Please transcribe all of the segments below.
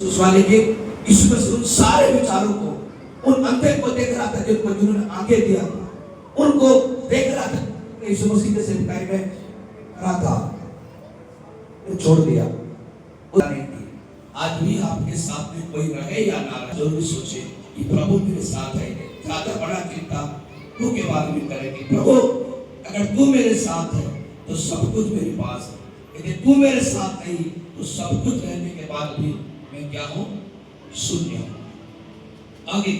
उस वाले के यीशु मसीह उन सारे विचारों को, उन अंधे को देख रहा था जिनको जिन्होंने आगे दिया था, उनको देख रहा था यीशु मसीह के सेवकाई में करा था, छोड़ दिया। आज भी आपके साथ में कोई रहे या ना रहे, जरूर सोचे कि प्रभु मेरे साथ है। ज्यादा बड़ा चिंता तू के बारे में करेगी। प्रभु अगर तू मेरे साथ है तो सब कुछ मेरे पास है, यदि तू मेरे साथ नहीं तो सब कुछ रहने के बाद भी मैं क्या हूँ? शून्य हूँ। आगे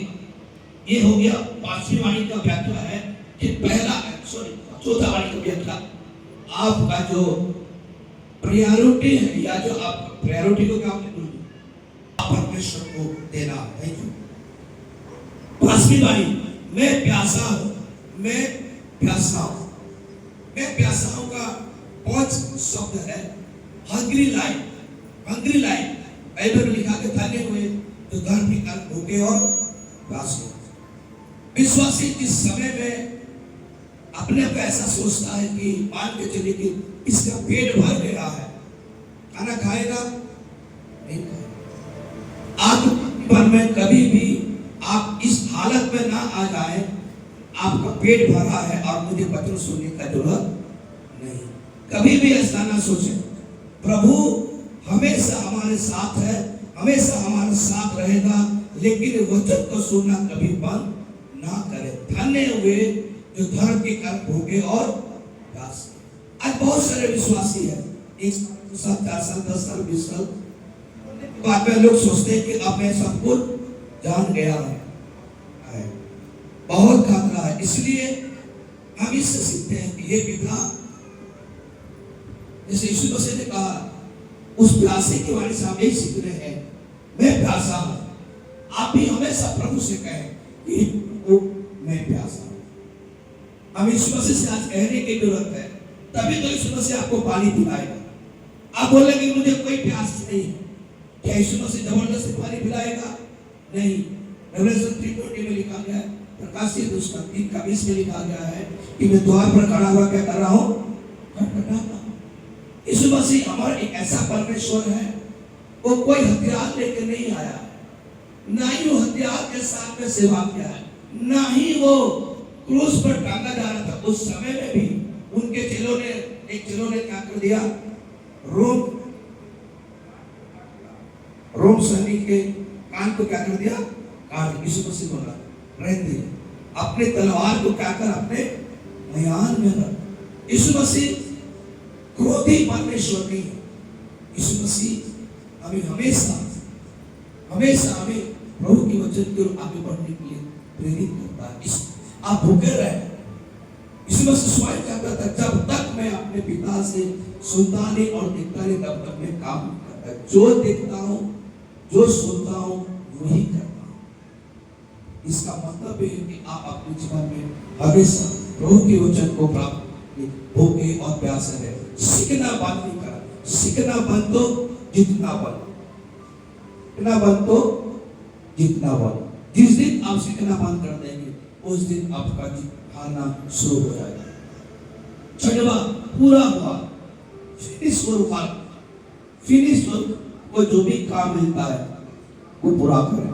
ये हो गया पांचवी वाणी का व्याख्या है कि पहला चौथा वाणी का व्याख्या आपका जो प्रायोरिटी है, या जो आप प्रायोरिटी को क्या परमेश्वर को देना। Thank you. पांचवी वाणी, मैं प्यासा हूं, मैं प्यासा हूं। मैं प्यासा हूं का 5 शब्द है। Hungry life, hungry life Bible में लिखा के धन्य हुए तो धर्म की कर्म भूखे और प्यासे। विश्वासी इस समय में अपने को ऐसा सोचता है कि मान के चलिए कि इसका पेट भर गया है, खाना खाएगा नहीं खाएगा। आत्मा में कभी भी आप इस हालत में ना आ जाए आपका पेट भरा है और मुझे वचन सुनने का जरूरत नहीं। कभी भी ऐसा ना सोचे। प्रभु हमेशा हमारे साथ है, हमेशा हमारे साथ रहेगा, लेकिन वचन को सुनना कभी बंद ना करे। धन्य हुए जो धर्म के कर्म भोगे और प्यासे। आज बहुत सारे विश्वासी है, 1 साल 4 साल 10 साल 20 साल बाद में लोग सोचते हैं कि अब मैं सब कुछ जान गया है। बहुत खतरा है। इसलिए हम इससे सीखते हैं कि ये विधा, जैसे यीशु मसीह ने कहा, उस प्यासे की वाणी से हम यही सीख रहे हैं, मैं प्यासा हूं। आप भी हमेशा प्रभु से कहें कि मैं प्यासा हूं। हम यीशु मसीह से आज कहने की जरूरत है, तभी तो यीशु मसीह आपको पानी पिलाएगा। आप बोलेंगे मुझे कोई प्यास नहीं, क्या यीशु मसीह जबरदस्ती पानी पिलाएगा? नहीं। रेवलेशन 3:20 में लिखा गया है, प्रकाशित 3:20 में लिखा गया है कि मैं द्वार पर खड़ा हुआ क्या कर रहा हूं? खटखटाता हूं। यीशु मसीह हमारा एक ऐसा परमेश्वर है, वो कोई हथियार लेकर नहीं आया, ना ही वो हथियार के साथ में सेवा किया है, ना ही वो क्रूस पर टांगा जा रहा था। उस समय में भी उनके चेलों ने, एक चेलों ने क्या कर दिया? रोम सैनिक के कान को क्या कर दिया? काट। यीशु मसीह बोला रहने दे, अपने तलवार को क्या कर अपने म्यान में रख। यीशु मसीह क्रोधी परमेश्वर नहीं है। यीशु मसीह हमें हमेशा हमेशा हमें प्रभु की वचन की ओर आगे बढ़ने के लिए प्रेरित करता है। आप भूखे रहे। यीशु मसीह स्वयं कहता था, जब तक मैं अपने पिता से सुनता नहीं और देखता नहीं तब तक मैं काम नहीं करता। जो देखता हूं, जो सुनता हूं, वही करता हूं। इसका मतलब है कि आप अपने जीवन में हमेशा प्रभु के वचन को प्राप्त भूखे और प्यासे रहे। सीखना बंद नहीं करा। सीखना बंद तो जितना बंद, सीखना बंद तो जितना बंद। जिस दिन आप सीखना बंद कर देंगे उस दिन आपका खाना शुरू हो जाएगा। छठवां पूरा हुआ, फिनिश हुआ। फिनिश को जो भी काम मिलता है वो पूरा करे,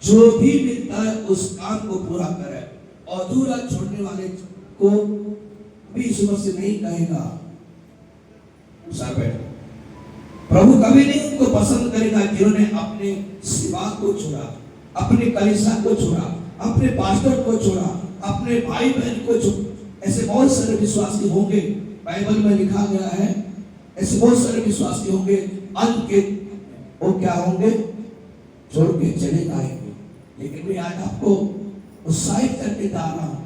जो भी मिलता है उस काम को पूरा करे। अधूरा छोड़ने वाले को भी यीशु मसीह नहीं कहेगा प्रभु कभी नहीं उनको पसंद करेगा जिन्होंने अपने सेवा को छोड़ा, अपने कलीसिया को छोड़ा, अपने पास्टर को छोड़ा, अपने भाई बहन को छोड़ा। ऐसे बहुत सारे विश्वासी होंगे, बाइबल में लिखा गया है, ऐसे बहुत सारे विश्वासी होंगे, अंत के वो क्या होंगे? छोड़ के चले आएंगे। लेकिन मैं आज आपको उत्साहित करके जा रहा हूं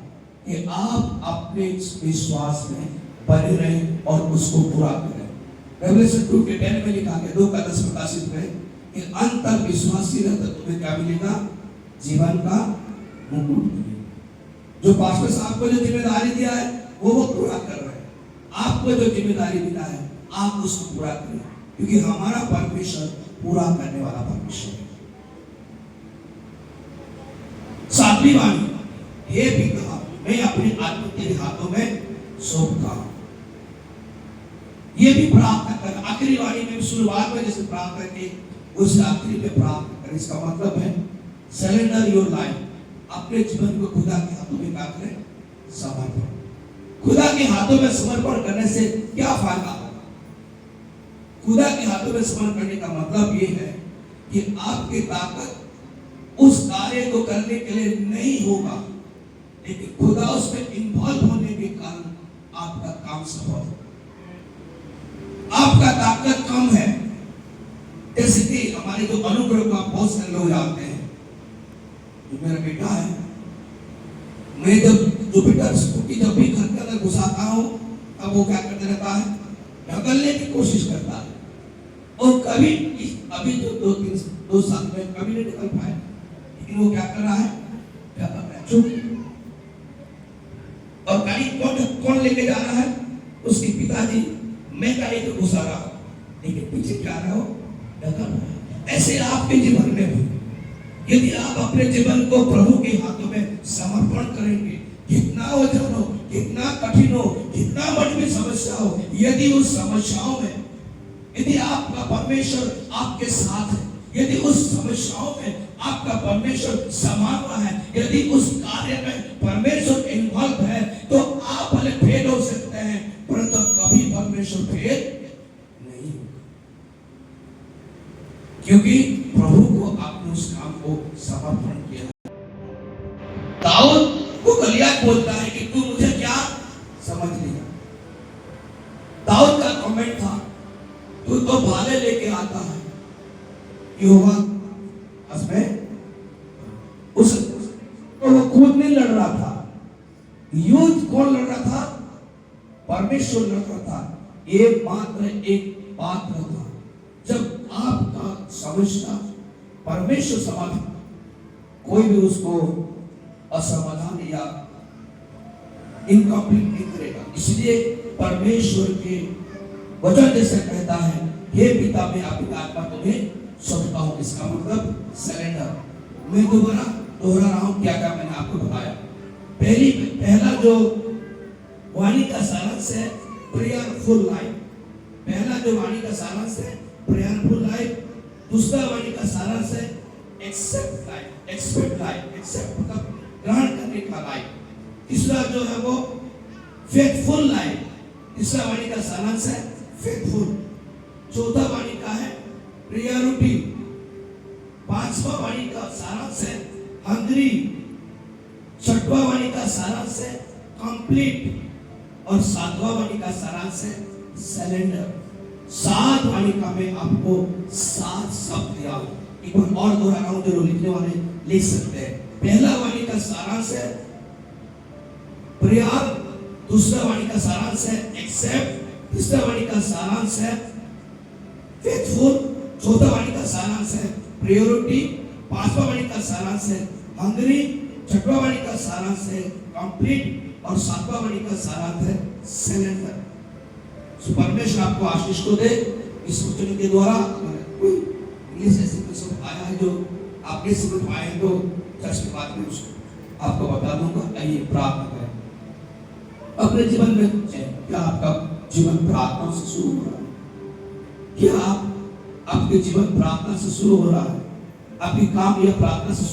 कि आप अपने विश्वास में बने रहें और उसको पूरा करें। रेवलेशन 2:10 में लिखा है, 2:10 प्रकाशित है कि अंत तक विश्वासी रहता तुम्हें क्या मिलेगा? जीवन का मुकुट मिलेगा। जो पास्टर साहब को जो जिम्मेदारी दिया है वो पूरा कर रहे हैं। आपको जो जिम्मेदारी मिला है आप उसको पूरा करें, क्योंकि हमारा परमेश्वर पूरा करने वाला परमेश्वर है। सातवीं वाणी, हे पिता मैं अपनी आत्मा तेरे हाथों में सौंपता हूं। ये भी प्रार्थना कर। आखिरी वाणी में शुरुआत में जैसे प्रार्थना की उस रात्रि में प्राप्त करें। इसका मतलब है सरेंडर योर लाइफ, अपने जीवन को खुदा के हाथों में क्या करें? समर्पण। खुदा के हाथों में समर्पण करने से क्या फायदा होगा? खुदा के हाथों में समर्पण करने का मतलब ये है कि आपकी ताकत उस कार्य को करने के लिए नहीं होगा, लेकिन खुदा उसमें इन्वॉल्व होने के कारण आपका काम सफल होगा। आपका ताकत कम है, जैसे कि हमारे जो अनुग्रह को आप बहुत सारे लोग जानते हैं। जो मेरा बेटा है, मैं जब जुपिटर स्कूटी जब भी घर के अंदर घुसाता हूँ, तब वो क्या करते रहता है? ढकलने की कोशिश करता है। और कभी अभी जो 2 साल में कभी नहीं निकल पाए, लेकिन वो क्या कर रहा है? ढकल रहा है, चुप। और गाड़ी कौन लेके जा रहा है? उसके पिताजी। मैं गाड़ी को घुसा रहा हूं, लेकिन पीछे क्या रहा हो? ढकल रहा है। ऐसे आपके जीवन में भी यदि आप अपने जीवन को प्रभु के हाथों में समर्पण करेंगे, कितना वजन हो, कितना कठिन हो, कितना बड़ी भी समस्या हो, यदि उस समस्याओं में यदि आपका परमेश्वर आपके साथ है, यदि उस समस्याओं में आपका परमेश्वर समान रहा है, यदि उस कार्य में परमेश्वर इन्वॉल्व है, तो आप भले फेल हो सकते हैं, परंतु कभी परमेश्वर फेल नहीं होगा, क्योंकि प्रभु को आपने उस काम को समर्पण किया। दाऊद को गलियात बोलता है कि तू मुझे क्या समझ लिया। दाऊद का कमेंट था, तू तो भाले लेके आता है। यहोवा हस्बैंड उस तो वो खुद नहीं लड़ रहा था, युद्ध कौन लड़ रहा था? परमेश्वर लड़ रहा था। ये मात्र एक पात्र था। जब आपका समझना परमेश्वर समाधान, कोई भी उसको असमाधान या इनकम्प्लीट नहीं करेगा। इसलिए परमेश्वर के वचन जैसे कहता है, हे पिता मैं आपकी आत्मा तुम्हें सौंपता हूं। इसका मतलब सरेंडर। मैं दोबारा दोहरा रहा हूं क्या क्या मैंने आपको बताया। पहला जो वाणी का सारांश है प्रेयरफुल लाइफ। पहला जो वाणी का सारांश है प्रेयरफुल लाइफ। दूसरा वाणी का सारांश है accept life, expect life, accept मतलब ग्रहण करने का लाइफ। तीसरा जो है वो फेथफुल लाइफ। तीसरा वाणी का सारांश है फेथफुल। चौथा वाणी का है प्रियोरिटी। पांचवा वाणी का सारांश है हंग्री। छठवां वाणी का सारांश है कंप्लीट। और सातवां वाणी का सारांश है सरेंडर। 7 वाणी का मैं आपको 7 शब्द दिया हूं। एक बार और दोहरा रहा हूं, जो लिखने वाले लिख सकते हैं। पहला वाणी का सारांश है प्रेयर। दूसरा वाणी का सारांश है एक्सेप्ट। तीसरा वाणी का सारांश है फेथफुल। चौथा वाणी का सारांश है प्रायोरिटी। पांचवा वाणी का सारांश है हंग्री। छठवां वाणी का सारांश है कंप्लीट। और सातवां वाणी का सारांश है सरेंडर। परमेश्वर आपको आशीष को दे। इस वचन के द्वारा कोई इंग्लिश ऐसे शब्द आया है जो आपने समझ पाए हैं, तो चर्च के बाद में उसको आपको बता दूंगा। आइए प्रार्थना करें। अपने जीवन में क्या आपका जीवन प्रार्थना से शुरू हो रहा है? क्या आपके जीवन प्रार्थना से शुरू हो रहा है? आपकी काम यह प्रार्थना से